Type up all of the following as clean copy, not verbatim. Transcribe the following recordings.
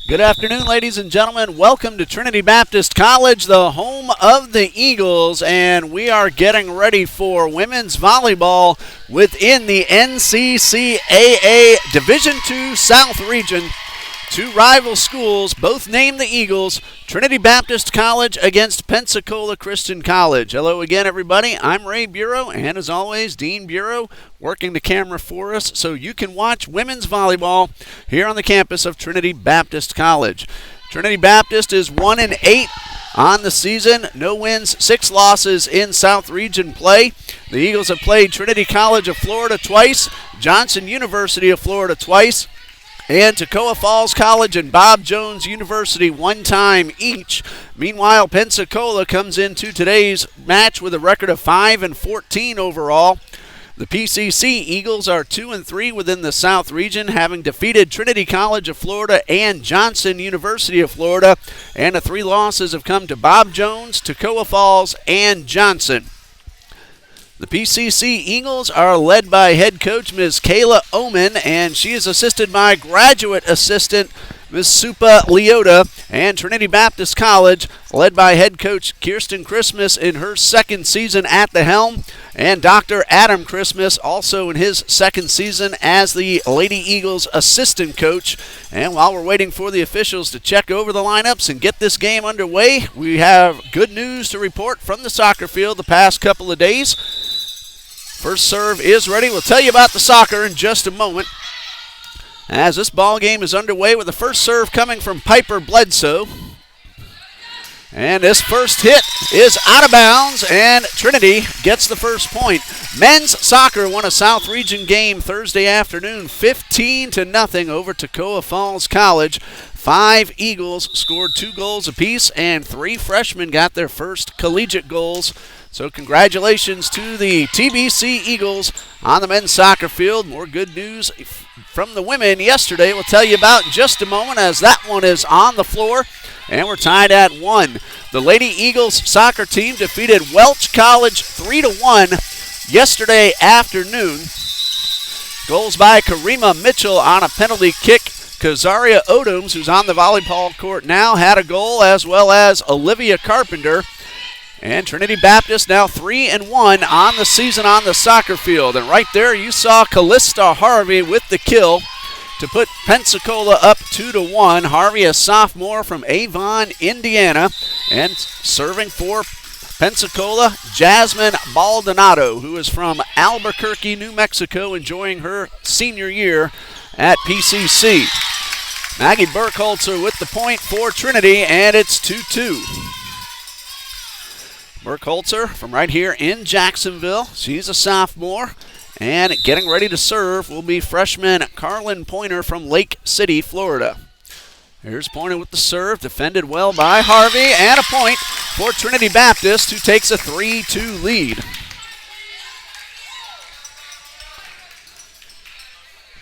Good afternoon, ladies and gentlemen. Welcome to Trinity Baptist College, the home of the Eagles, and we are getting ready for women's volleyball within the NCCAA Division II South Region. Two rival schools, both named the Eagles, Trinity Baptist College against Pensacola Christian College. Hello again, everybody. I'm Ray Bureau, and as always, Dean Bureau working the camera for us so you can watch women's volleyball here on the campus of Trinity Baptist College. Trinity Baptist is 1-8 on the season. No wins, 6 losses in South Region play. The Eagles have played Trinity College of Florida twice, Johnson University of Florida twice, and Toccoa Falls College and Bob Jones University one time each. Meanwhile, Pensacola comes into today's match with a record of 5-14 overall. The PCC Eagles are 2-3 within the South Region, having defeated Trinity College of Florida and Johnson University of Florida, and the 3 losses have come to Bob Jones, Toccoa Falls, and Johnson. The PCC Eagles are led by head coach Ms. Kayla Oman, and she is assisted by graduate assistant Ms. Supa Leota, and Trinity Baptist College led by head coach Kirsten Christmas in her second season at the helm, and Dr. Adam Christmas also in his second season as the Lady Eagles assistant coach. And while we're waiting for the officials to check over the lineups and get this game underway, we have good news to report from the soccer field the past couple of days. First serve is ready. We'll tell you about the soccer in just a moment, as this ball game is underway with the first serve coming from Piper Bledsoe. And this first hit is out of bounds, and Trinity gets the first point. Men's soccer won a South Region game Thursday afternoon, 15-0 over Toccoa Falls College. 5 Eagles scored 2 goals apiece, and 3 freshmen got their first collegiate goals. So congratulations to the TBC Eagles on the men's soccer field. More good news from the women yesterday we'll tell you about in just a moment, as that one is on the floor, and we're tied at 1. The Lady Eagles soccer team defeated Welch College 3-1 yesterday afternoon. Goals by Karima Mitchell on a penalty kick. Kazaria Odoms, who's on the volleyball court now, had a goal, as well as Olivia Carpenter. And Trinity Baptist now 3-1 on the season on the soccer field. And right there you saw Callista Harvey with the kill to put Pensacola up 2-1. Harvey, a sophomore from Avon, Indiana. And serving for Pensacola, Jasmine Baldonado, who is from Albuquerque, New Mexico, enjoying her senior year at PCC. Maggie Burkholzer with the point for Trinity, and it's 2-2. Burkholzer from right here in Jacksonville. She's a sophomore, and getting ready to serve will be freshman Carlin Pointer from Lake City, Florida. Here's Pointer with the serve, defended well by Harvey, and a point for Trinity Baptist, who takes a 3-2 lead.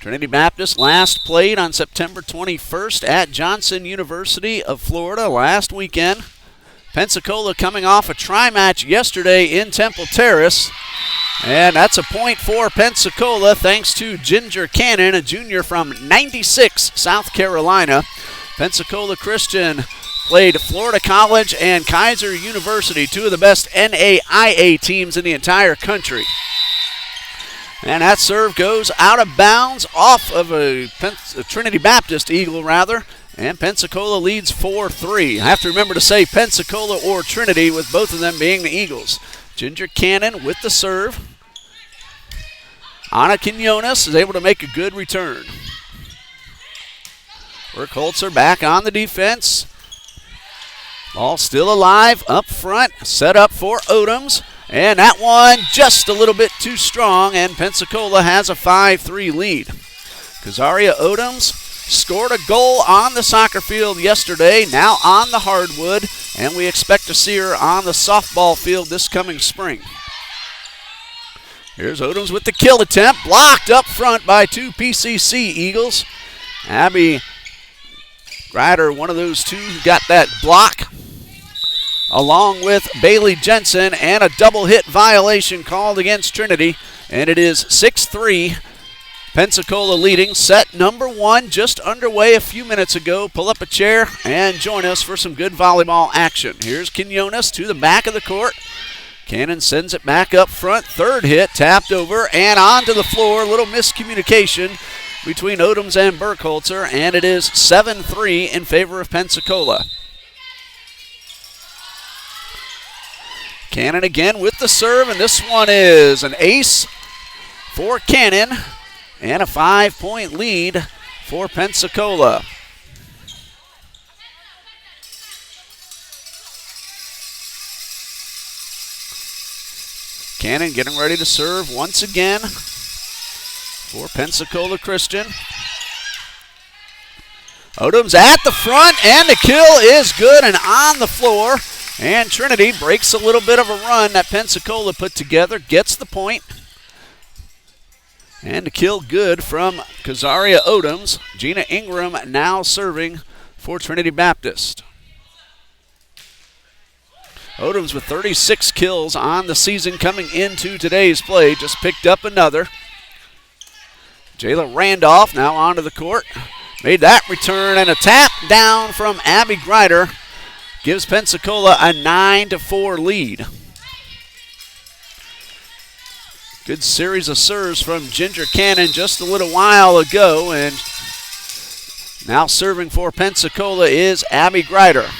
Trinity Baptist last played on September 21st at Johnson University of Florida last weekend. Pensacola coming off a tri-match yesterday in Temple Terrace. And that's a point for Pensacola thanks to Ginger Cannon, a junior from 96, South Carolina. Pensacola Christian played Florida College and Kaiser University, 2 of the best NAIA teams in the entire country. And that serve goes out of bounds off of a Trinity Baptist Eagle, rather. And Pensacola leads 4-3. I have to remember to say Pensacola or Trinity, with both of them being the Eagles. Ginger Cannon with the serve. Anna Quinones is able to make a good return. Burkholzer back on the defense. Ball still alive up front. Set up for Odoms. And that one just a little bit too strong, and Pensacola has a 5-3 lead. Kazaria Odoms scored a goal on the soccer field yesterday, now on the hardwood, and we expect to see her on the softball field this coming spring. Here's Odoms with the kill attempt, blocked up front by 2 PCC Eagles. Abby Grider, one of those 2 who got that block, along with Bailey Jensen, and a double hit violation called against Trinity, and it is 6-3 Pensacola leading set number 1, just underway a few minutes ago. Pull up a chair and join us for some good volleyball action. Here's Quinones to the back of the court. Cannon sends it back up front. Third hit, tapped over and onto the floor. A little miscommunication between Odoms and Burkholzer, and it is 7-3 in favor of Pensacola. Cannon again with the serve, and this one is an ace for Cannon. And a 5-point lead for Pensacola. Cannon getting ready to serve once again for Pensacola Christian. Odoms at the front, and the kill is good and on the floor. And Trinity breaks a little bit of a run that Pensacola put together, gets the point. And the kill good from Kazaria Odoms. Gina Ingram now serving for Trinity Baptist. Odoms with 36 kills on the season coming into today's play. Just picked up another. Jayla Randolph now onto the court. Made that return, and a tap down from Abby Greider gives Pensacola a 9-4 lead. Good series of serves from Ginger Cannon just a little while ago, and now serving for Pensacola is Abby Greider.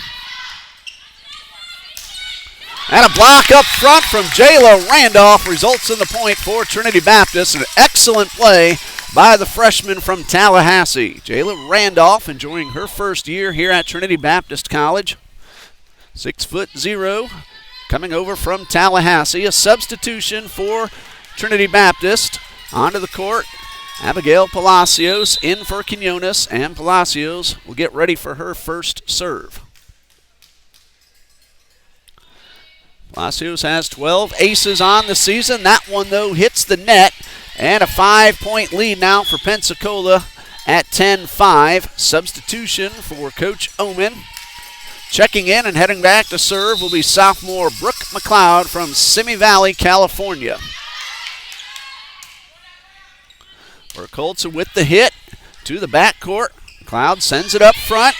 And a block up front from Jayla Randolph results in the point for Trinity Baptist. An excellent play by the freshman from Tallahassee. Jayla Randolph enjoying her first year here at Trinity Baptist College. 6'0", coming over from Tallahassee. A substitution for Trinity Baptist. Onto the court, Abigail Palacios in for Quinones, and Palacios will get ready for her first serve. Palacios has 12 aces on the season. That one, though, hits the net, and a 5-point lead now for Pensacola at 10-5. Substitution for Coach Oman. Checking in and heading back to serve will be sophomore Brooke McLeod from Simi Valley, California. Burkholzer with the hit to the backcourt. McLeod sends it up front.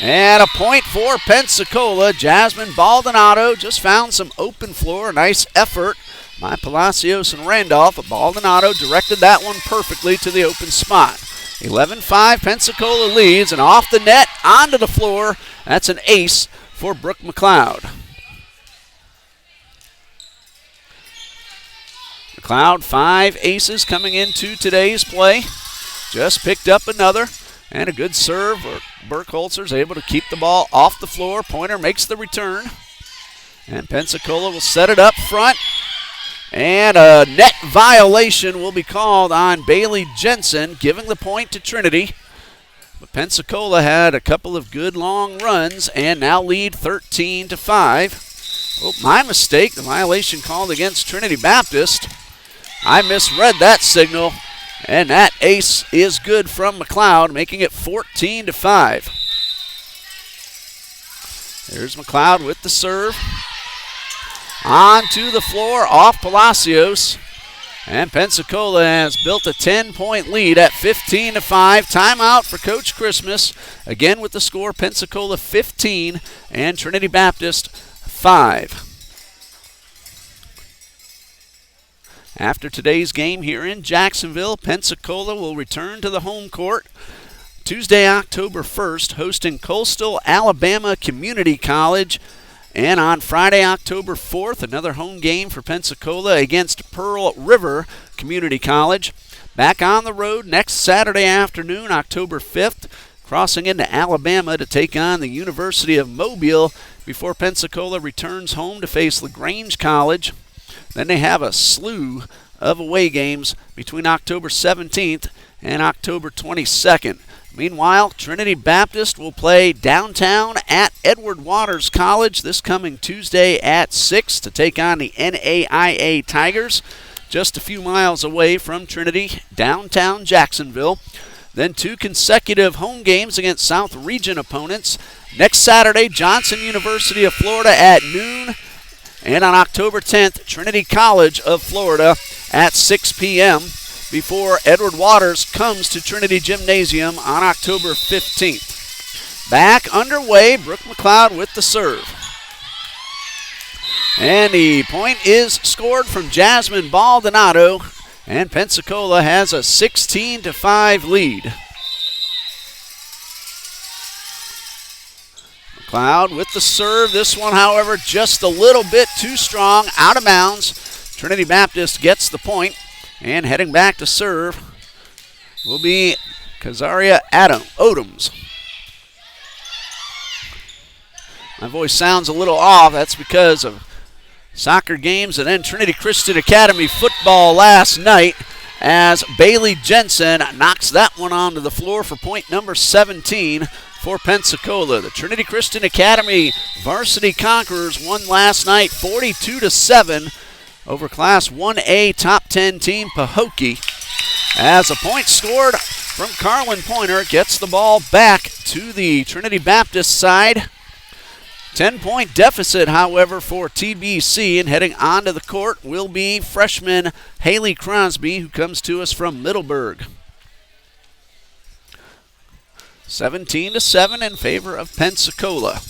And a point for Pensacola. Jasmine Baldonado just found some open floor. Nice effort by Palacios and Randolph. But Baldonado directed that one perfectly to the open spot. 11-5, Pensacola leads, and off the net, onto the floor. That's an ace for Brooke McLeod. McLeod, 5 aces coming into today's play. Just picked up another, and a good serve. Burkholzer's able to keep the ball off the floor. Pointer makes the return, and Pensacola will set it up front. And a net violation will be called on Bailey Jensen, giving the point to Trinity. But Pensacola had a couple of good long runs and now lead 13-5. Oh, my mistake. The violation called against Trinity Baptist. I misread that signal, and that ace is good from McLeod, making it 14-5. There's McLeod with the serve. On to the floor, off Palacios. And Pensacola has built a 10-point lead at 15-5. Timeout for Coach Christmas. Again with the score, Pensacola 15 and Trinity Baptist 5. After today's game here in Jacksonville, Pensacola will return to the home court Tuesday, October 1st, hosting Coastal Alabama Community College. And on Friday, October 4th, another home game for Pensacola against Pearl River Community College. Back on the road next Saturday afternoon, October 5th, crossing into Alabama to take on the University of Mobile before Pensacola returns home to face LaGrange College. Then they have a slew of away games between October 17th and October 22nd. Meanwhile, Trinity Baptist will play downtown at Edward Waters College this coming Tuesday at 6 to take on the NAIA Tigers, just a few miles away from Trinity, downtown Jacksonville. Then 2 consecutive home games against South Region opponents. Next Saturday, Johnson University of Florida at noon. And on October 10th, Trinity College of Florida at 6 p.m. before Edward Waters comes to Trinity Gymnasium on October 15th. Back underway, Brooke McLeod with the serve. And the point is scored from Jasmine Baldonado, and Pensacola has a 16-5 lead. McLeod with the serve. This one, however, just a little bit too strong, out of bounds. Trinity Baptist gets the point, and heading back to serve will be Kazaria Odoms. My voice sounds a little off. That's because of soccer games and then Trinity Christian Academy football last night, as Bailey Jensen knocks that one onto the floor for point number 17 for Pensacola. The Trinity Christian Academy varsity Conquerors won last night 42-7 over Class 1A top 10 team Pahokee, as a point scored from Carlin Pointer gets the ball back to the Trinity Baptist side. 10-point deficit, however, for TBC, and heading onto the court will be freshman Haley Crosby, who comes to us from Middleburg. 17-7 in favor of Pensacola.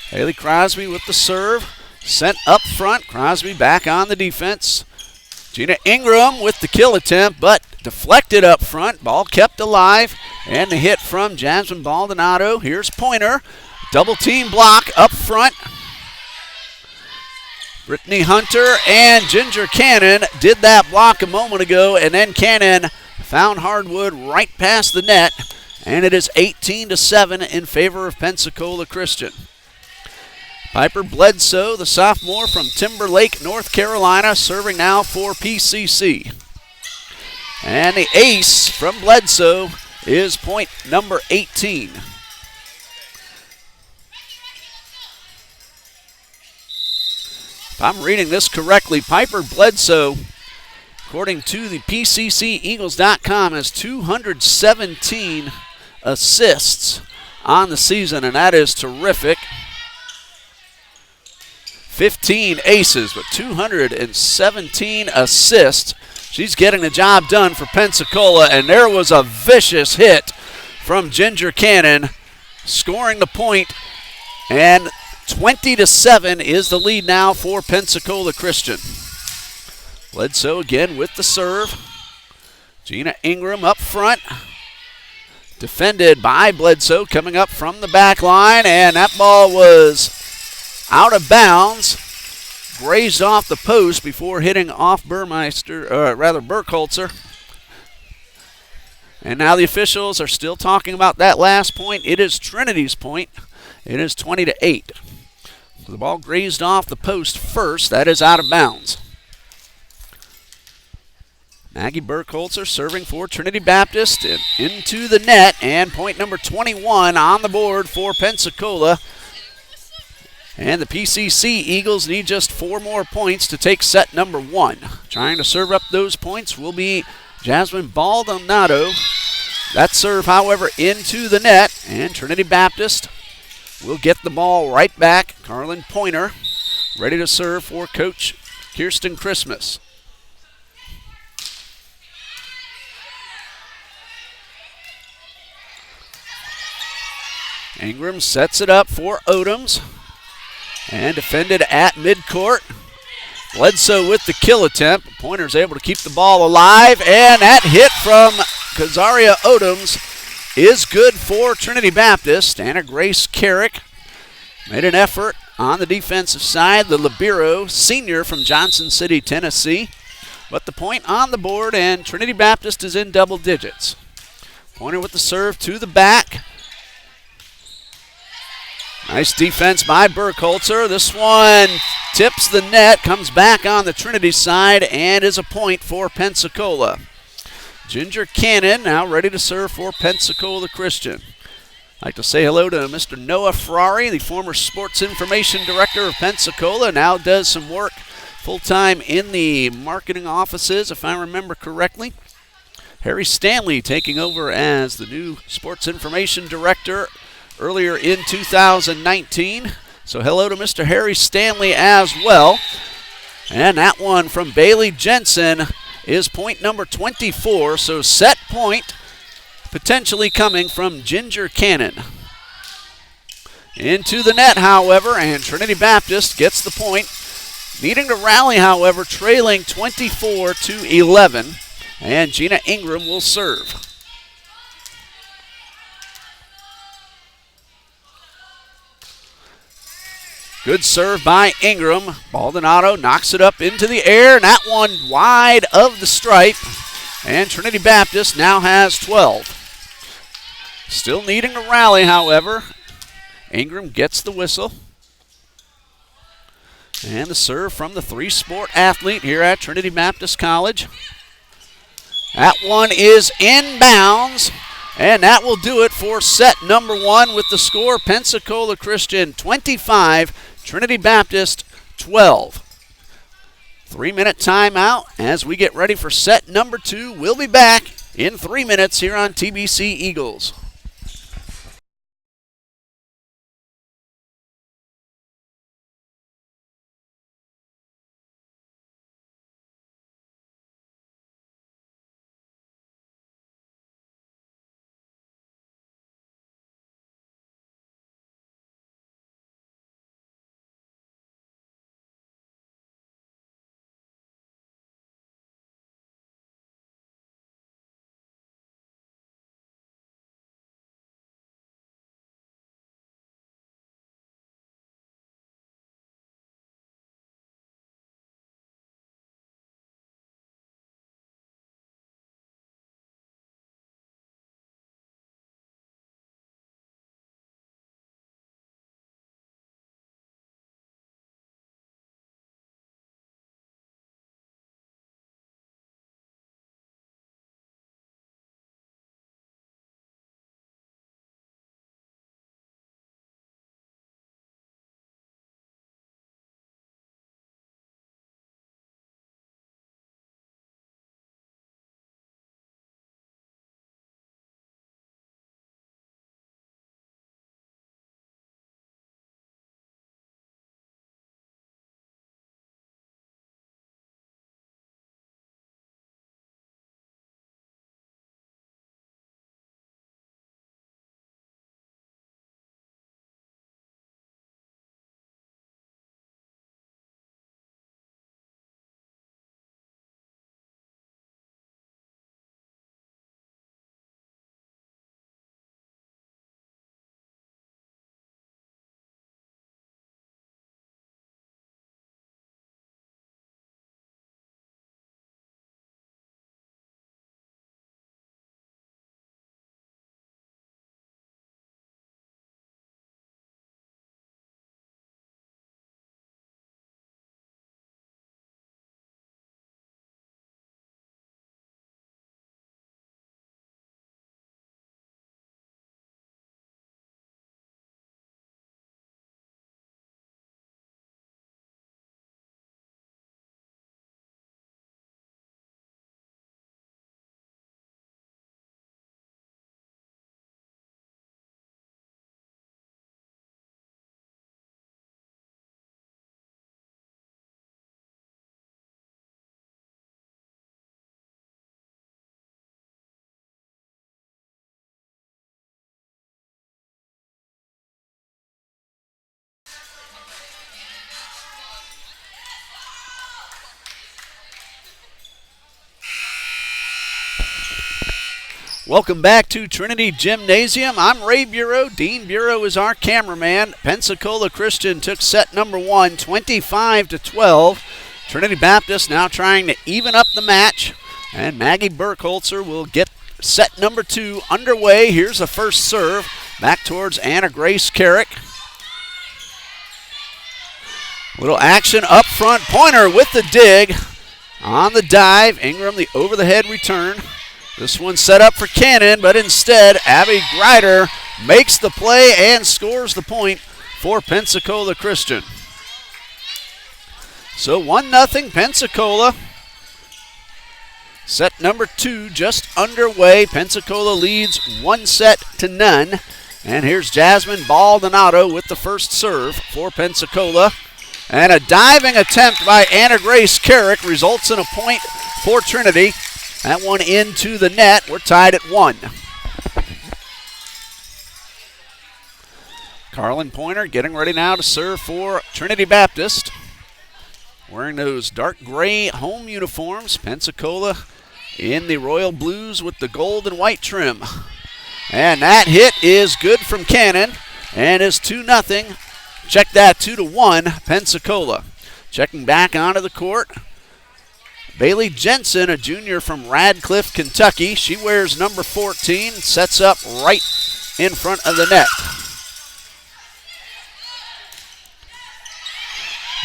Haley Crosby with the serve, sent up front. Crosby back on the defense. Gina Ingram with the kill attempt, but deflected up front. Ball kept alive, and the hit from Jasmine Baldonado. Here's Pointer. Double team block up front. Brittany Hunter and Ginger Cannon did that block a moment ago, and then Cannon found hardwood right past the net, and it is 18-7 in favor of Pensacola Christian. Piper Bledsoe, the sophomore from Timberlake, North Carolina, serving now for PCC. And the ace from Bledsoe is point number 18. If I'm reading this correctly, Piper Bledsoe, according to the PCCEagles.com, has 217 assists on the season, and that is terrific. 15 aces, but 217 assists. She's getting the job done for Pensacola, and there was a vicious hit from Ginger Cannon, scoring the point, and 20-7 is the lead now for Pensacola Christian. Bledsoe again with the serve. Gina Ingram up front. Defended by Bledsoe, coming up from the back line, and that ball was out of bounds. Grazed off the post before hitting off Burkholzer. And now the officials are still talking about that last point. It is Trinity's point. It is 20-8. The ball grazed off the post first. That is out of bounds. Maggie Burkholzer serving for Trinity Baptist and into the net, and point number 21 on the board for Pensacola. And the PCC Eagles need just 4 more points to take set number 1. Trying to serve up those points will be Jasmine Baldonado. That serve, however, into the net, and Trinity Baptist will get the ball right back. Carlin Pointer ready to serve for Coach Kirsten Christmas. Ingram sets it up for Odoms, and defended at midcourt. Bledsoe with the kill attempt. Pointer's able to keep the ball alive, and that hit from Kazaria Odoms is good for Trinity Baptist. Anna Grace Carrick made an effort on the defensive side, the libero senior from Johnson City, Tennessee. But the point on the board, and Trinity Baptist is in double digits. Pointer with the serve to the back. Nice defense by Burkholzer. This one tips the net, comes back on the Trinity side, and is a point for Pensacola. Ginger Cannon now ready to serve for Pensacola Christian. I'd like to say hello to Mr. Noah Ferrari, the former sports information director of Pensacola, now does some work full-time in the marketing offices, if I remember correctly. Harry Stanley taking over as the new sports information director earlier in 2019. So hello to Mr. Harry Stanley as well. And that one from Bailey Jensen is point number 24, so set point potentially coming from Ginger Cannon. Into the net, however, and Trinity Baptist gets the point. Needing to rally, however, trailing 24-11, and Gina Ingram will serve. Good serve by Ingram. Baldonado knocks it up into the air, and that one wide of the stripe. And Trinity Baptist now has 12. Still needing to rally, however. Ingram gets the whistle. And the serve from the three-sport athlete here at Trinity Baptist College. That one is inbounds, and that will do it for set number 1 with the score Pensacola Christian 25, Trinity Baptist 12. 3-minute timeout as we get ready for set number 2. We'll be back in 3 minutes here on TBC Eagles. Welcome back to Trinity Gymnasium. I'm Ray Bureau. Dean Bureau is our cameraman. Pensacola Christian took set number 1, 25-12. Trinity Baptist now trying to even up the match. And Maggie Burkholzer will get set number 2 underway. Here's a first serve back towards Anna Grace Carrick. Little action up front. Pointer with the dig. On the dive, Ingram the over-the-head return. This one set up for Cannon, but instead, Abby Greider makes the play and scores the point for Pensacola Christian. So 1-0 Pensacola. Set number 2 just underway. Pensacola leads 1-0. And here's Jasmine Baldonado with the first serve for Pensacola. And a diving attempt by Anna Grace Carrick results in a point for Trinity. That one into the net. We're tied at 1. Carlin Pointer getting ready now to serve for Trinity Baptist. Wearing those dark gray home uniforms. Pensacola in the royal blues with the gold and white trim. And that hit is good from Cannon and is 2-0. Check that, 2-1 Pensacola. Checking back onto the court. Bailey Jensen, a junior from Radcliffe, Kentucky. She wears number 14, sets up right in front of the net.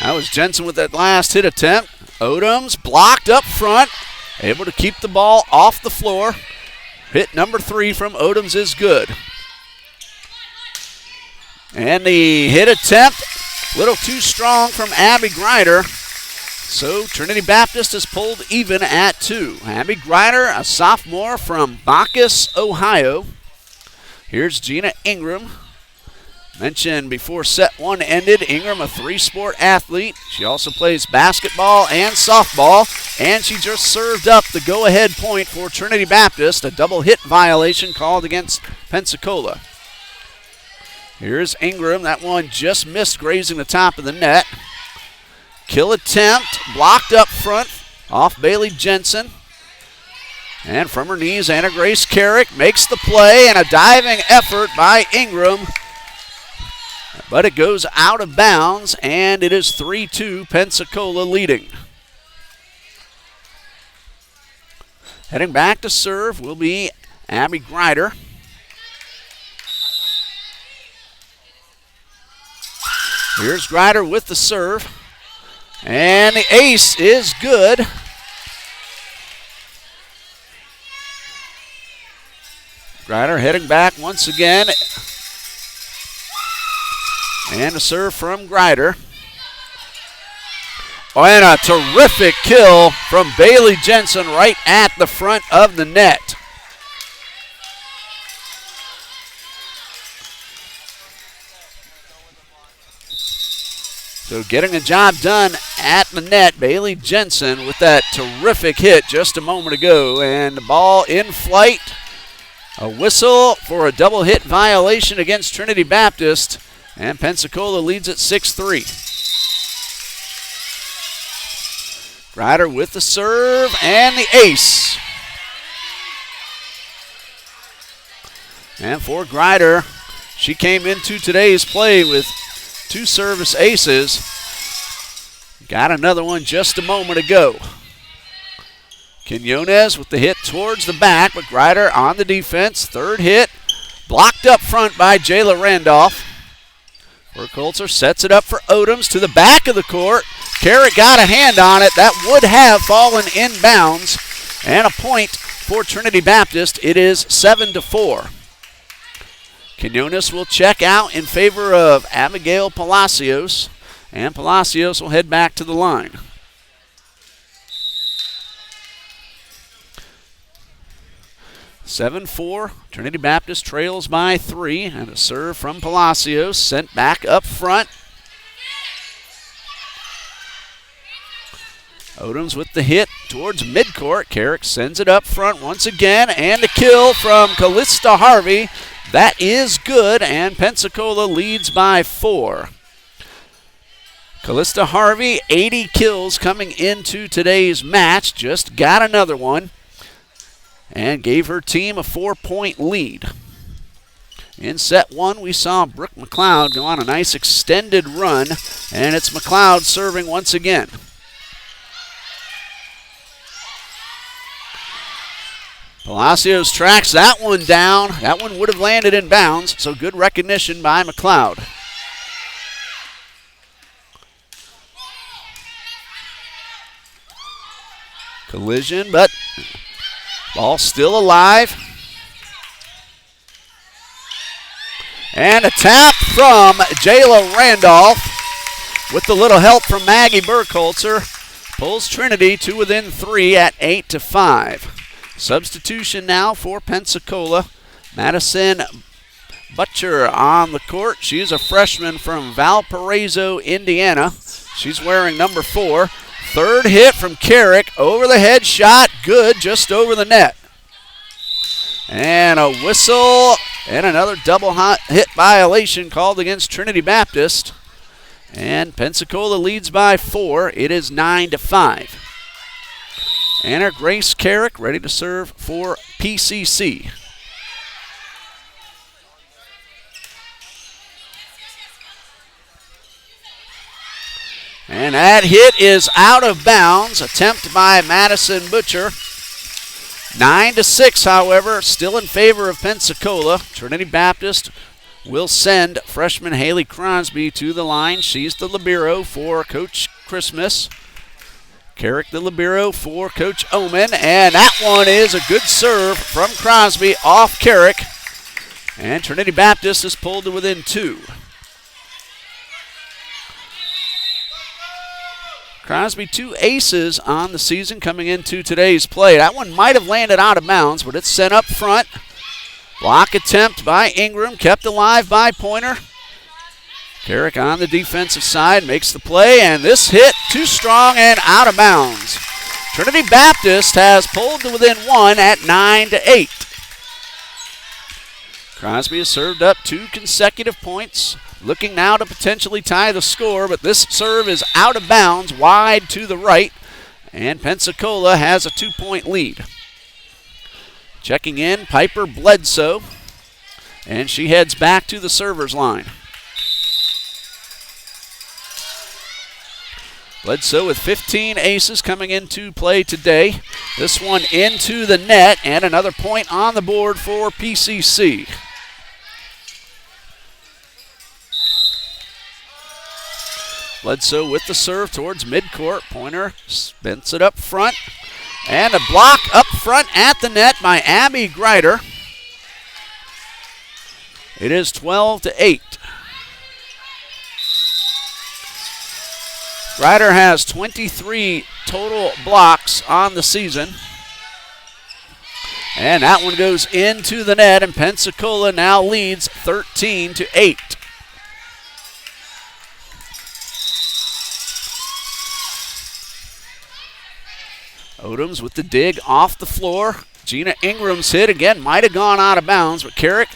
That was Jensen with that last hit attempt. Odoms blocked up front, able to keep the ball off the floor. Hit number 3 from Odoms is good. And the hit attempt, a little too strong from Abby Grider. So Trinity Baptist is pulled even at 2. Abby Grider, a sophomore from Bacchus, Ohio. Here's Gina Ingram. Mentioned before set 1 ended, Ingram, a 3-sport athlete. She also plays basketball and softball, and she just served up the go-ahead point for Trinity Baptist, a double hit violation called against Pensacola. Here's Ingram. That one just missed grazing the top of the net. Kill attempt, blocked up front off Bailey Jensen. And from her knees, Anna Grace Carrick makes the play, and a diving effort by Ingram. But it goes out of bounds, and it is 3-2 Pensacola leading. Heading back to serve will be Abby Grider. Here's Grider with the serve. And the ace is good. Grider heading back once again. And a serve from Grider. Oh, and a terrific kill from Bailey Jensen right at the front of the net. So getting the job done at the net, Bailey Jensen with that terrific hit just a moment ago. And the ball in flight. A whistle for a double hit violation against Trinity Baptist. And Pensacola leads at 6-3. Grider with the serve and the ace. And for Grider, she came into today's play with 2 service aces. Got another one just a moment ago. Quinones with the hit towards the back, but Grider on the defense. 3rd hit, blocked up front by Jayla Randolph. Burkholzer sets it up for Odoms to the back of the court. Carrick got a hand on it. That would have fallen in bounds. And a point for Trinity Baptist. It is 7-4. Quinones will check out in favor of Abigail Palacios. And Palacios will head back to the line. (7-4). Trinity Baptist trails by 3. And a serve from Palacios sent back up front. Odoms with the hit towards midcourt. Carrick sends it up front once again. And a kill from Callista Harvey. That is good, and Pensacola leads by 4. Callista Harvey, 80 kills coming into today's match. Just got another one and gave her team a 4-point lead. In set 1, we saw Brooke McLeod go on a nice extended run, and it's McLeod serving once again. Palacios tracks that one down. That one would have landed in bounds, so good recognition by McLeod. Collision, but ball still alive. And a tap from Jayla Randolph with the little help from Maggie Burkholzer. Pulls Trinity to within 3 at 8-5. Substitution now for Pensacola. Madison Butcher on the court. She's a freshman from Valparaiso, Indiana. She's wearing number 4. Third hit from Carrick. Over the head shot. Good, just over the net. And a whistle and another double hit violation called against Trinity Baptist. And Pensacola leads by 4. It is 9-5. Anna Grace Carrick ready to serve for PCC. And that hit is out of bounds. Attempt by Madison Butcher. 9-6, however, still in favor of Pensacola. Trinity Baptist will send freshman Haley Crosby to the line. She's the libero for Coach Christmas. Carrick the libero for Coach Oman. And that one is a good serve from Crosby off Carrick. And Trinity Baptist is pulled to within 2. Crosby 2 aces on the season coming into today's play. That one might have landed out of bounds, but it's sent up front. Block attempt by Ingram, kept alive by Pointer. Carrick on the defensive side makes the play, and this hit too strong and out of bounds. Trinity Baptist has pulled to within 1 at 9-8. Crosby has served up 2 consecutive points. Looking now to potentially tie the score, but this serve is out of bounds, wide to the right, and Pensacola has a 2-point lead. Checking in, Piper Bledsoe, and she heads back to the server's line. Bledsoe with 15 aces coming into play today. This one into the net, and another point on the board for PCC. Bledsoe with the serve towards midcourt. Pointer spins it up front. And a block up front at the net by Abby Greider. It is 12-8. Greider has 23 total blocks on the season. And that one goes into the net, and Pensacola now leads 13-8. Odoms with the dig off the floor. Gina Ingram's hit again might have gone out of bounds, but Carrick,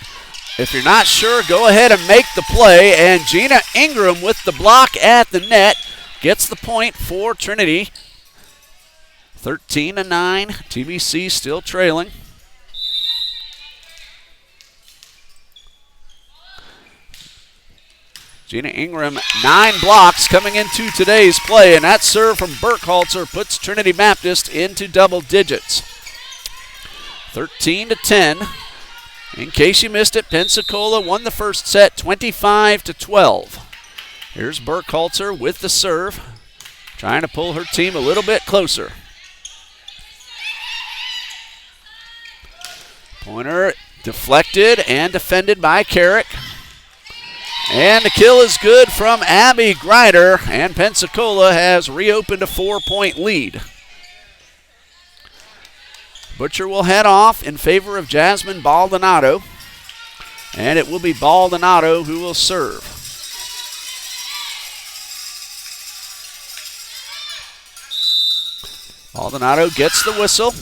if you're not sure, go ahead and make the play. And Gina Ingram with the block at the net gets the point for Trinity. 13-9. TBC still trailing. Gina Ingram, 9 blocks coming into today's play, and that serve from Burkhalter puts Trinity Baptist into double digits. 13-10. In case you missed it, Pensacola won the first set 25-12. Here's Burkhalter with the serve, trying to pull her team a little bit closer. Pointer deflected and defended by Carrick. And the kill is good from Abby Greider, and Pensacola has reopened a 4-point lead. Butcher will head off in favor of Jasmine Baldonado, and it will be Baldonado who will serve. Baldonado gets the whistle.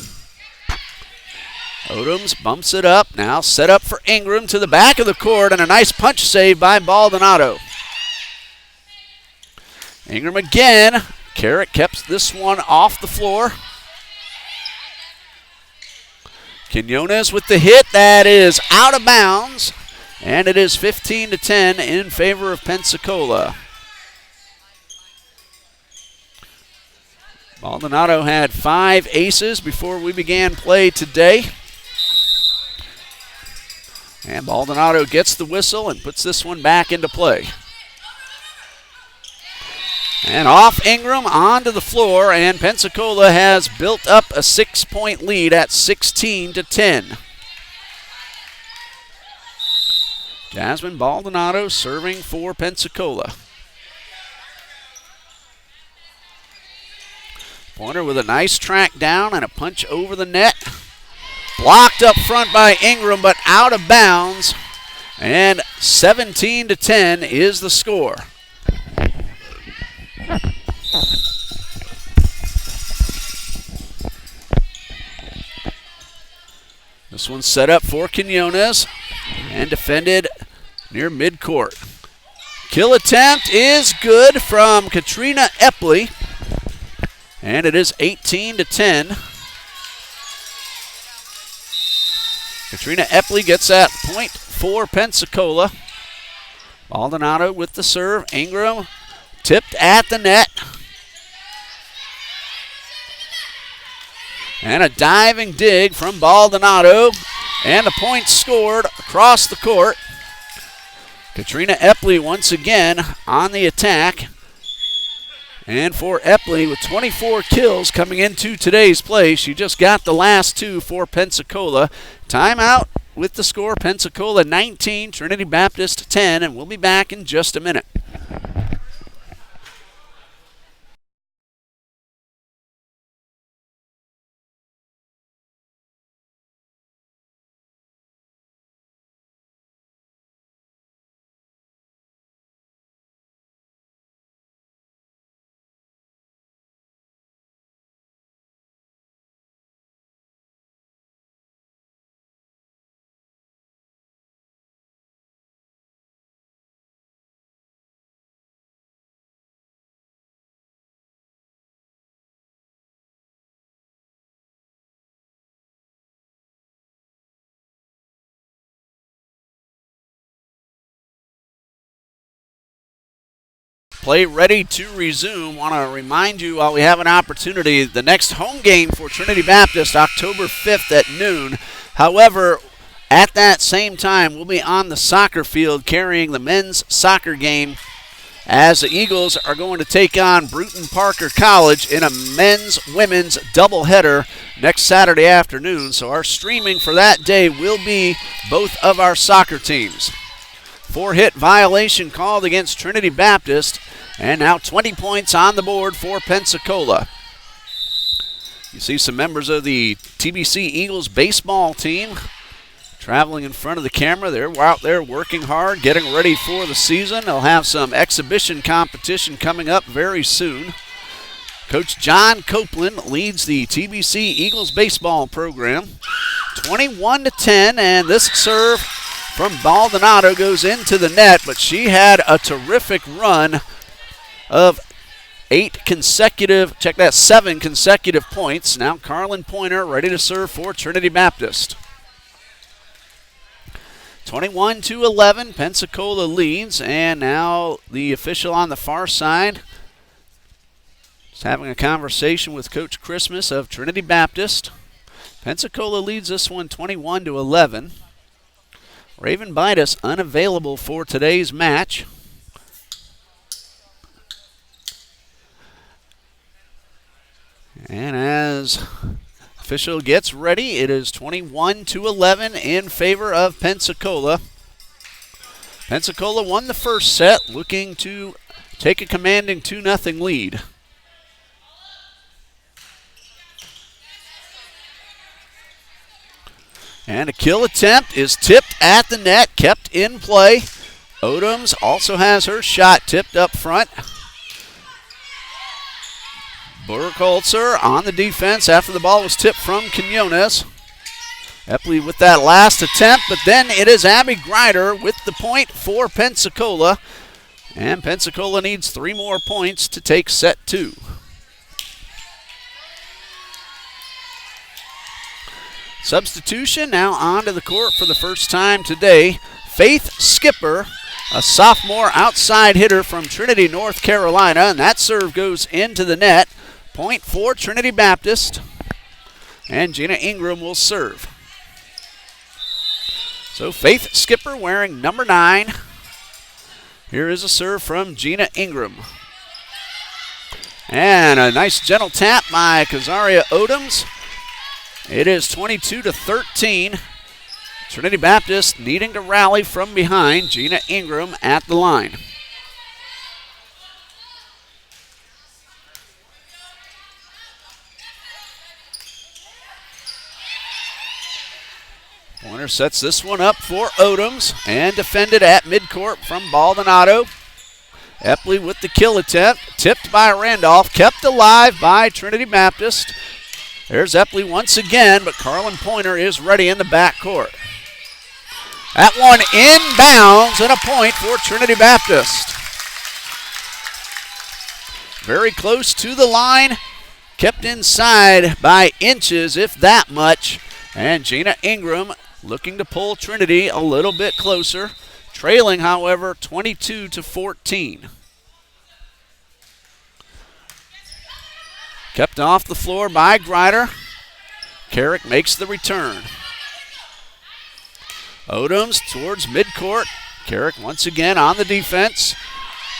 Odoms bumps it up, now set up for Ingram to the back of the court, and a nice punch save by Baldonado. Ingram again. Carrick kept this one off the floor. Quinones with the hit, that is out of bounds, and it is 15-10 in favor of Pensacola. Baldonado had 5 aces before we began play today. And Baldonado gets the whistle and puts this one back into play. And off Ingram onto the floor, and Pensacola has built up a 6-point lead at 16-10. Jasmine Baldonado serving for Pensacola. Pointer with a nice track down and a punch over the net. Blocked up front by Ingram, but out of bounds. And 17-10 is the score. This one's set up for Quinones and defended near midcourt. Kill attempt is good from Katrina Epley, and it is 18-10. Katrina Epley gets that point for Pensacola. Baldonado with the serve. Ingram tipped at the net. And a diving dig from Baldonado. And the point scored across the court. Katrina Epley once again on the attack. And for Epley with 24 kills coming into today's play, she just got the last two for Pensacola. Timeout with the score, Pensacola 19, Trinity Baptist 10, and we'll be back in just a minute. Play ready to resume. Want to remind you while we have an opportunity, the next home game for Trinity Baptist, October 5th at noon. However, at that same time, we'll be on the soccer field carrying the men's soccer game as the Eagles are going to take on Bruton Parker College in a men's-women's doubleheader next Saturday afternoon. So our streaming for that day will be both of our soccer teams. 4-hit violation called against Trinity Baptist, and now 20 points on the board for Pensacola. You see some members of the TBC Eagles baseball team traveling in front of the camera. They're out there working hard, getting ready for the season. They'll have some exhibition competition coming up very soon. Coach John Copeland leads the TBC Eagles baseball program. 21-10, and this serve from Baldonado goes into the net, but she had a terrific run of 7 consecutive points. Now Carlin Pointer ready to serve for Trinity Baptist. 21-11, Pensacola leads, and now the official on the far side is having a conversation with Coach Christmas of Trinity Baptist. Pensacola leads this one 21-11. Raven Bidas unavailable for today's match. And as official gets ready, it is 21-11 in favor of Pensacola. Pensacola won the first set, looking to take a commanding 2-0 lead. And a kill attempt is tipped at the net, kept in play. Odoms also has her shot tipped up front. Burkholzer on the defense after the ball was tipped from Quinones. Epley with that last attempt, but then it is Abby Greider with the point for Pensacola. And Pensacola needs 3 more points to take set 2. Substitution now onto the court for the first time today. Faith Skipper, a sophomore outside hitter from Trinity, North Carolina, and that serve goes into the net. Point for Trinity Baptist, and Gina Ingram will serve. So Faith Skipper wearing number 9. Here is a serve from Gina Ingram. And a nice gentle tap by Kazaria Odoms. It is 22-13. Trinity Baptist needing to rally from behind. Gina Ingram at the line. Pointer sets this one up for Odoms and defended at midcourt from Baldonado. Epley with the kill attempt, tipped by Randolph, kept alive by Trinity Baptist. There's Epley once again, but Carlin Pointer is ready in the backcourt. That one inbounds and a point for Trinity Baptist. Very close to the line, kept inside by inches, if that much. And Gina Ingram looking to pull Trinity a little bit closer, trailing, however, 22-14. Kept off the floor by Grider. Carrick makes the return. Odoms towards midcourt. Carrick once again on the defense.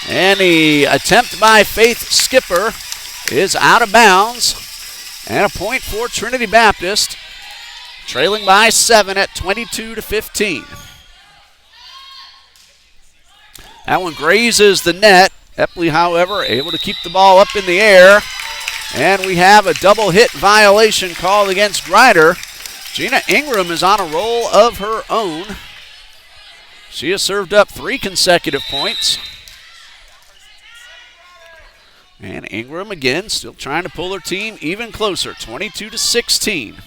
And the attempt by Faith Skipper is out of bounds. And a point for Trinity Baptist, trailing by 7 at 22-15. That one grazes the net. Epley, however, able to keep the ball up in the air. And we have a double hit violation called against Grider. Gina Ingram is on a roll of her own. She has served up 3 consecutive points. And Ingram again still trying to pull her team even closer, 22-16.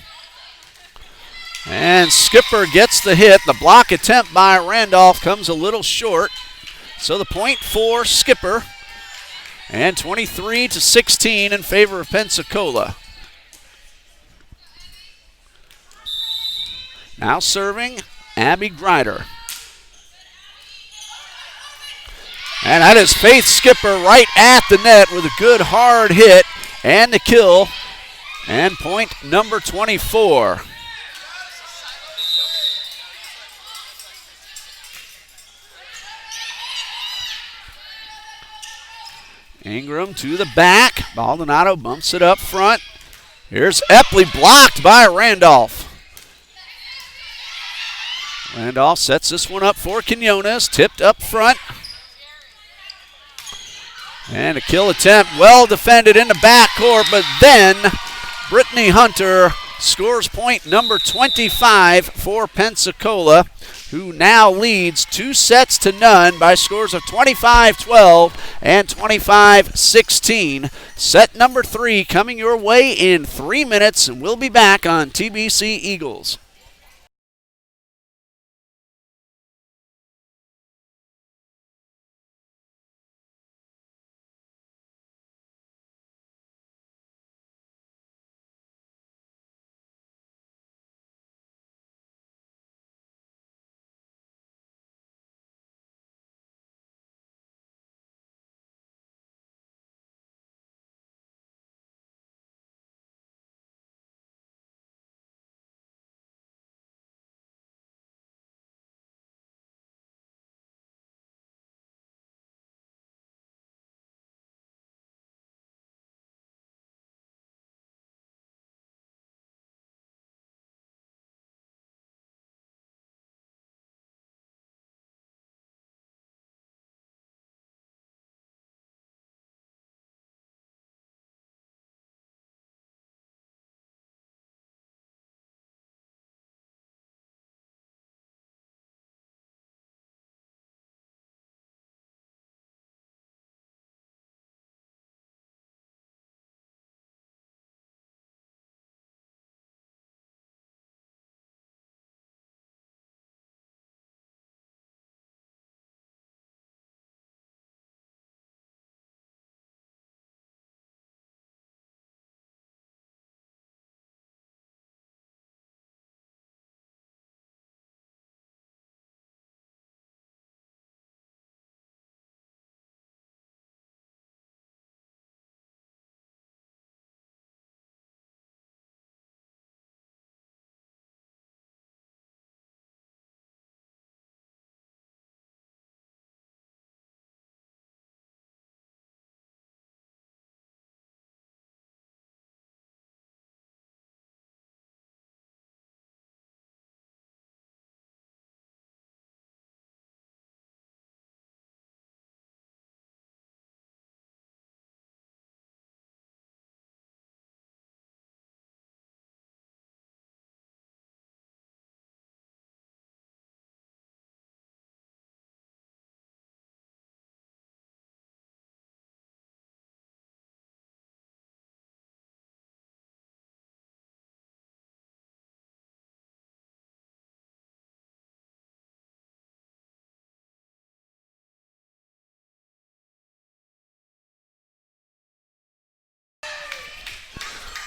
And Skipper gets the hit. The block attempt by Randolph comes a little short. So the point for Skipper. And 23-16 in favor of Pensacola. Now serving Abby Grider. And that is Faith Skipper right at the net with a good hard hit and the kill. And point number 24. Ingram to the back. Baldonado bumps it up front. Here's Epley, blocked by Randolph. Randolph sets this one up for Quinones, tipped up front. And a kill attempt, well defended in the backcourt, but then Brittany Hunter scores point number 25 for Pensacola, who now leads 2-0 by scores of 25-12 and 25-16. Set number 3 coming your way in 3 minutes, and we'll be back on TBC Eagles.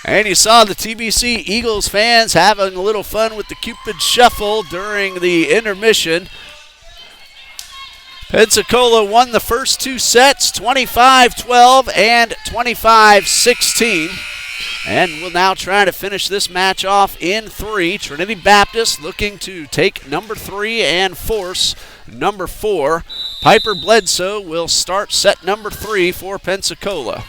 And you saw the TBC Eagles fans having a little fun with the Cupid Shuffle during the intermission. Pensacola won the first two sets, 25-12 and 25-16. And we'll now try to finish this match off in three. Trinity Baptist looking to take number 3 and force number 4. Piper Bledsoe will start set number 3 for Pensacola.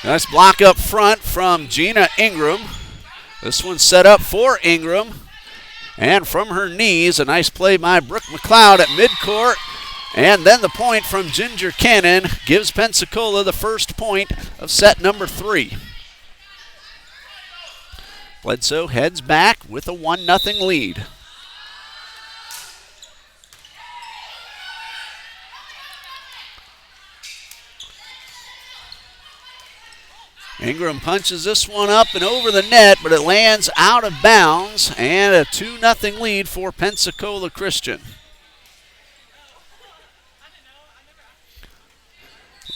Nice block up front from Gina Ingram. This one's set up for Ingram. And from her knees, a nice play by Brooke McLeod at midcourt. And then the point from Ginger Cannon gives Pensacola the first point of set number 3. Bledsoe heads back with a 1-0 lead. Ingram punches this one up and over the net, but it lands out of bounds, and a 2-0 lead for Pensacola Christian.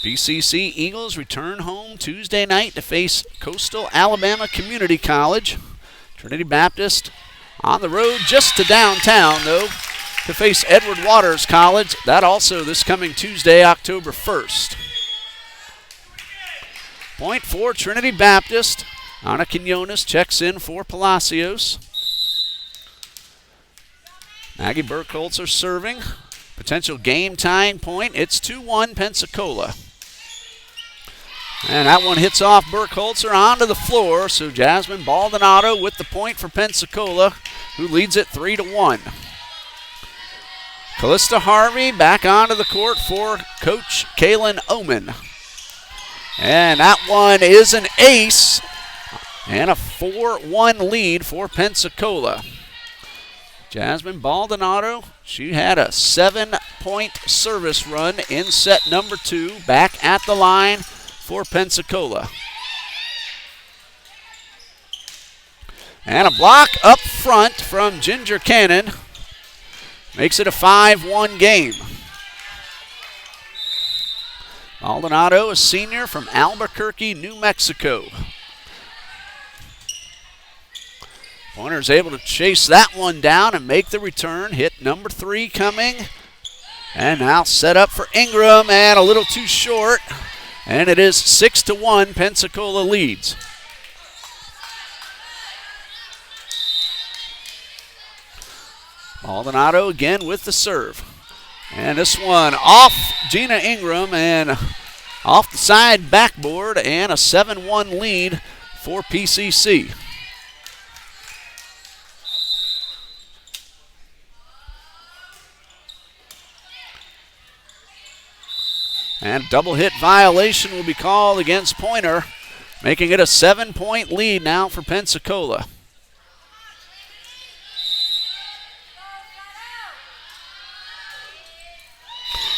BCC Eagles return home Tuesday night to face Coastal Alabama Community College. Trinity Baptist on the road just to downtown, though, to face Edward Waters College. That also this coming Tuesday, October 1st. Point for Trinity Baptist. Anna Quinones checks in for Palacios. Maggie Burkholzer serving. Potential game-tying point. It's 2-1 Pensacola. And that one hits off Burkholzer onto the floor, so Jasmine Baldonado with the point for Pensacola, who leads it 3-1. Callista Harvey back onto the court for Coach Kaylin Oman. And that one is an ace, and a 4-1 lead for Pensacola. Jasmine Baldonado, she had a 7-point service run in set number 2, back at the line for Pensacola. And a block up front from Ginger Cannon makes it a 5-1 game. Maldonado, a senior from Albuquerque, New Mexico. Pointer's able to chase that one down and make the return. Hit number 3 coming. And now set up for Ingram, and a little too short. And it is 6-1, Pensacola leads. Maldonado again with the serve. And this one off Gina Ingram and off the side backboard, and a 7-1 lead for PCC. And double hit violation will be called against Pointer, making it a 7-point lead now for Pensacola.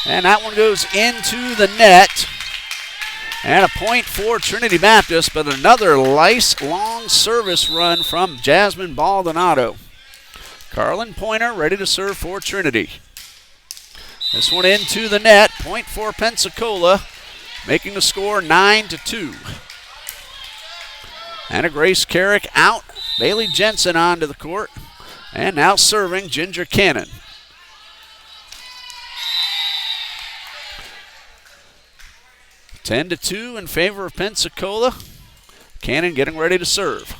And that one goes into the net. And a point for Trinity Baptist, but another nice long service run from Jasmine Baldonado. Carlin Pointer ready to serve for Trinity. This one into the net. Point for Pensacola, making the score 9-2. Anna Grace Carrick out. Bailey Jensen onto the court. And now serving Ginger Cannon. (10-2) in favor of Pensacola. Cannon getting ready to serve.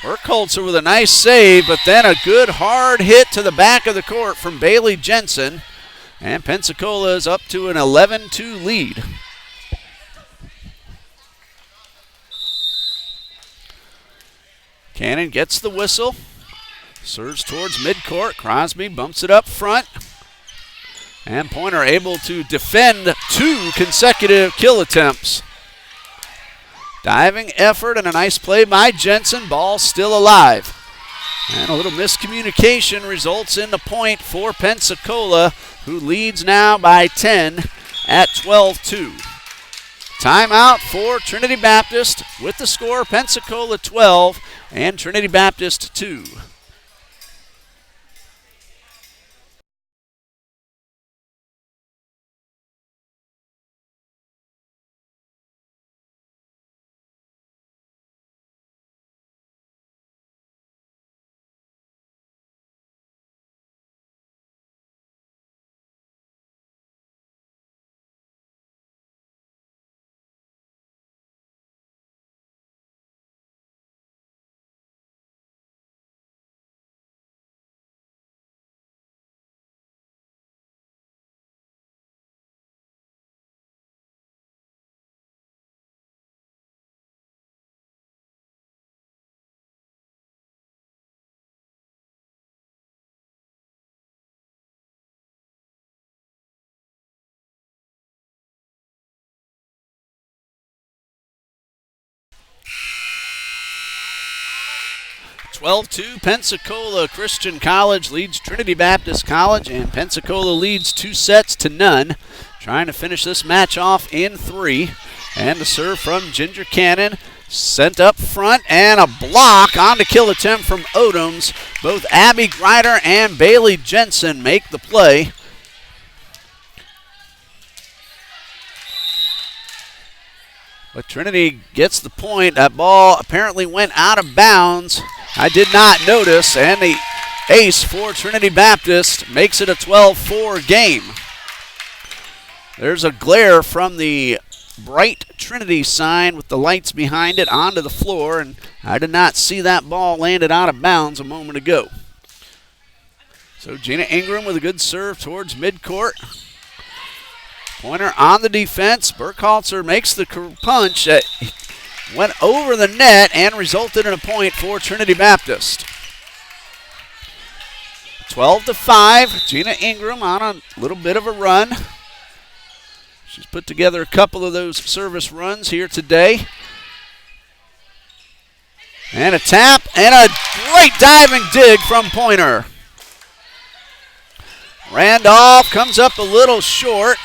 Burkholzer with a nice save, but then a good hard hit to the back of the court from Bailey Jensen. And Pensacola is up to an 11-2 lead. Cannon gets the whistle. Serves towards midcourt. Crosby bumps it up front. And Pointer able to defend 2 consecutive kill attempts. Diving effort and a nice play by Jensen. Ball still alive. And a little miscommunication results in the point for Pensacola, who leads now by 10 at 12-2. Timeout for Trinity Baptist with the score Pensacola 12 and Trinity Baptist 2. 12-2, Pensacola Christian College leads Trinity Baptist College, and Pensacola leads 2-0. Trying to finish this match off in 3. And the serve from Ginger Cannon. Sent up front, and a block on the kill attempt from Odoms. Both Abby Greider and Bailey Jensen make the play. But Trinity gets the point. That ball apparently went out of bounds. I did not notice, and the ace for Trinity Baptist makes it a 12-4 game. There's a glare from the bright Trinity sign with the lights behind it onto the floor, and I did not see that ball landed out of bounds a moment ago. So Gina Ingram with a good serve towards midcourt. Pointer on the defense. Burkhalter makes the punch that went over the net and resulted in a point for Trinity Baptist. 12-5. Gina Ingram on a little bit of a run. She's put together a couple of those service runs here today. And a tap and a great diving dig from Pointer. Randolph comes up a little short.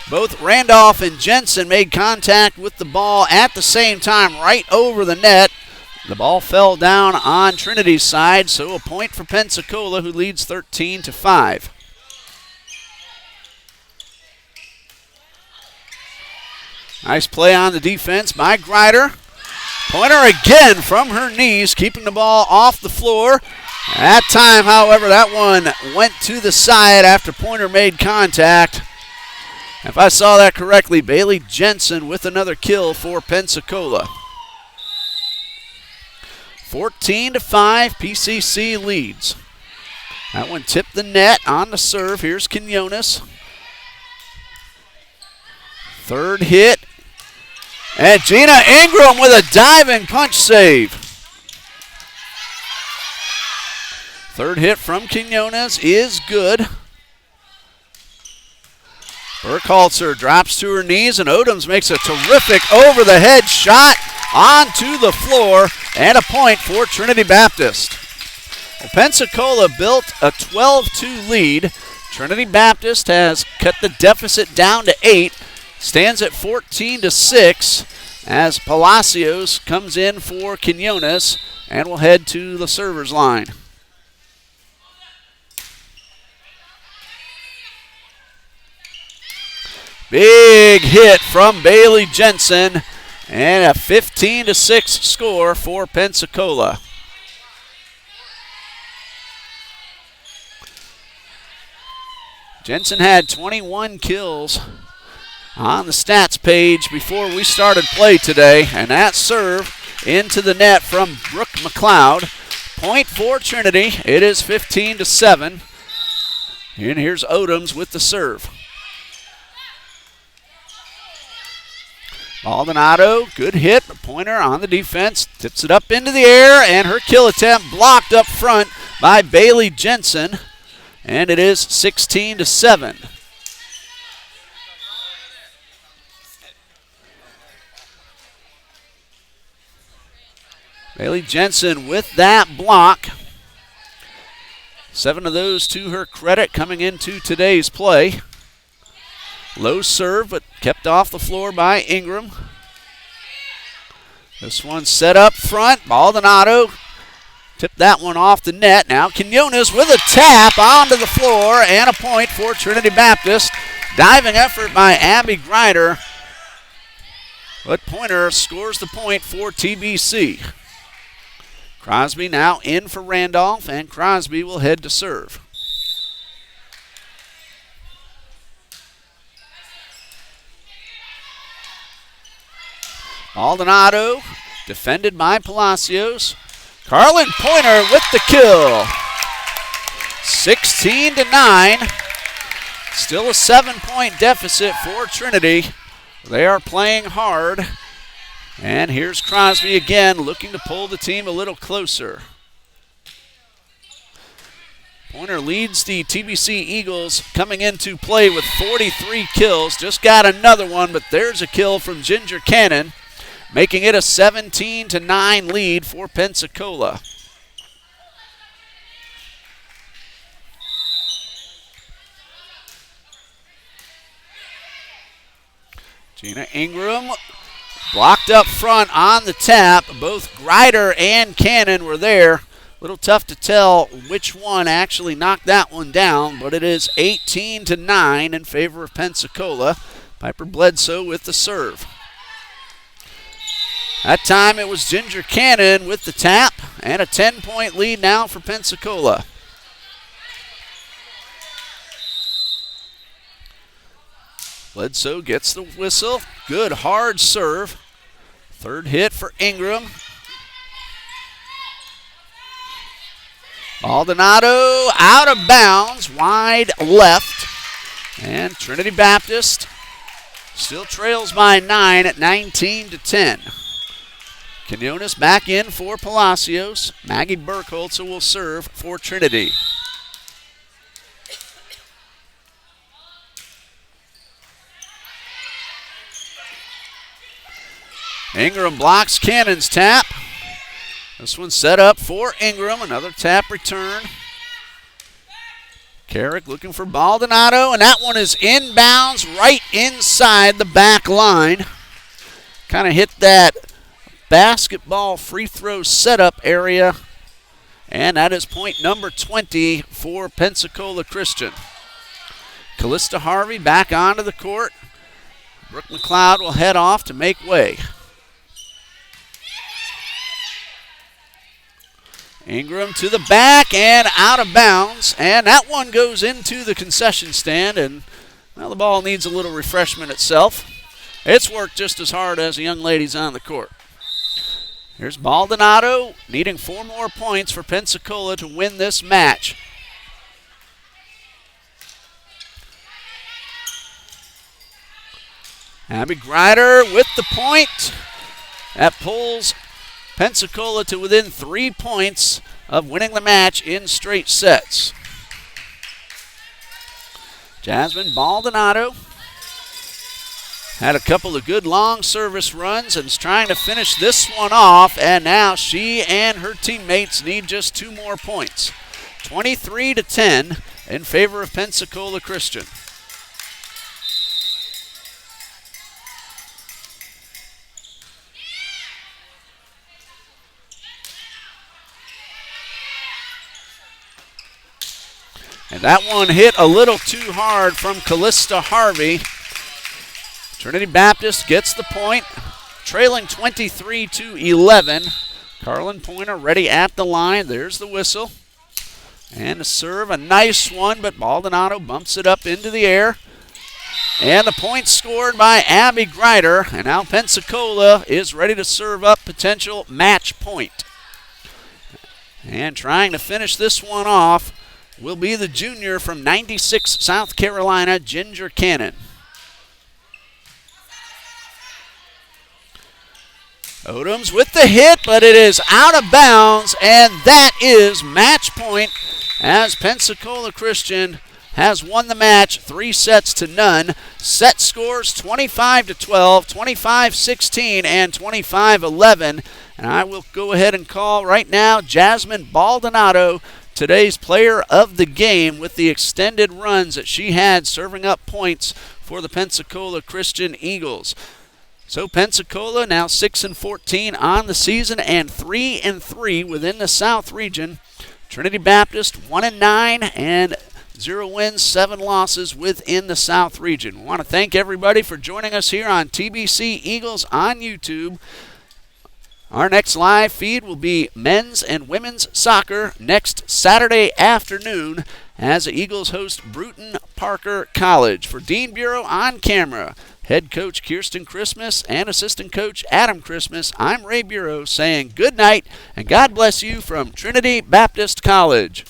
Both Randolph and Jensen made contact with the ball at the same time right over the net. The ball fell down on Trinity's side, so a point for Pensacola, who leads 13-5. Nice play on the defense by Greider. Pointer again from her knees, keeping the ball off the floor. That time, however, that one went to the side after Pointer made contact. If I saw that correctly, Bailey Jensen with another kill for Pensacola. 14-5, PCC leads. That one tipped the net on the serve. Here's Quinones. Third hit. And Gina Ingram with a diving punch save. Third hit from Quinones is good. Burkhalter drops to her knees, and Odoms makes a terrific over-the-head shot onto the floor, and a point for Trinity Baptist. Well, Pensacola built a 12-2 lead. Trinity Baptist has cut the deficit down to 8. Stands at 14-6 as Palacios comes in for Quinones and will head to the server's line. Big hit from Bailey Jensen and a 15-6 score for Pensacola. Jensen had 21 kills on the stats page before we started play today, and that serve into the net from Brooke McLeod. Point for Trinity. It is 15-7. And here's Odoms with the serve. Maldonado, good hit. Pointer on the defense, tips it up into the air, and her kill attempt blocked up front by Bailey Jensen, and it is 16-7. Bailey Jensen with that block. 7 of those to her credit coming into today's play. Low serve, but kept off the floor by Ingram. This one set up front. Maldonado tipped that one off the net. Now Quinones with a tap onto the floor, and a point for Trinity Baptist. Diving effort by Abby Greider, but Pointer scores the point for TBC. Crosby now in for Randolph, and Crosby will head to serve. Maldonado defended by Palacios. Carlin Pointer with the kill. 16-9. Still a 7-point deficit for Trinity. They are playing hard. And here's Crosby again, looking to pull the team a little closer. Pointer leads the TBC Eagles coming into play with 43 kills. Just got another one, but there's a kill from Ginger Cannon, making it a 17-9 lead for Pensacola. Gina Ingram blocked up front on the tap. Both Grider and Cannon were there. A little tough to tell which one actually knocked that one down, but it is 18-9 in favor of Pensacola. Piper Bledsoe with the serve. That time it was Ginger Cannon with the tap, and a 10-point lead now for Pensacola. Bledsoe gets the whistle. Good hard serve. Third hit for Ingram. Maldonado out of bounds, wide left. And Trinity Baptist still trails by 9 at 19-10. Quinones back in for Palacios. Maggie Burkholzer will serve for Trinity. Ingram blocks Cannon's tap. This one's set up for Ingram. Another tap return. Carrick looking for Maldonado, and that one is inbounds right inside the back line. Kind of hit that basketball free throw setup area, and that is point number 20 for Pensacola Christian. Callista Harvey back onto the court. Brooke McLeod will head off to make way. Ingram to the back and out of bounds, and that one goes into the concession stand, and well, the ball needs a little refreshment itself. It's worked just as hard as the young ladies on the court. Here's Maldonado needing 4 more points for Pensacola to win this match. Abby Grider with the point. That pulls Pensacola to within 3 points of winning the match in straight sets. Jasmine Maldonado had a couple of good long service runs and is trying to finish this one off, and now she and her teammates need just 2 more points. 23-10 in favor of Pensacola Christian. And that one hit a little too hard from Callista Harvey. Trinity Baptist gets the point, trailing 23-11. Carlin Pointer ready at the line. There's the whistle. And a serve, a nice one, but Maldonado bumps it up into the air. And the point scored by Abby Grider. And now Pensacola is ready to serve up potential match point. And trying to finish this one off will be the junior from 96, South Carolina, Ginger Cannon. Odoms with the hit, but it is out of bounds, and that is match point as Pensacola Christian has won the match 3-0. Set scores 25-12, 25-16, and 25-11. And I will go ahead and call right now Jasmine Maldonado today's player of the game with the extended runs that she had serving up points for the Pensacola Christian Eagles. So Pensacola now 6-14 on the season and 3-3 within the South region. Trinity Baptist 1-9 and 0 wins, 7 losses within the South region. We want to thank everybody for joining us here on TBC Eagles on YouTube. Our next live feed will be men's and women's soccer next Saturday afternoon as the Eagles host Bruton Parker College. For Dean Bureau on camera, head coach Kirsten Christmas and assistant coach Adam Christmas, I'm Ray Bureau saying good night and God bless you from Trinity Baptist College.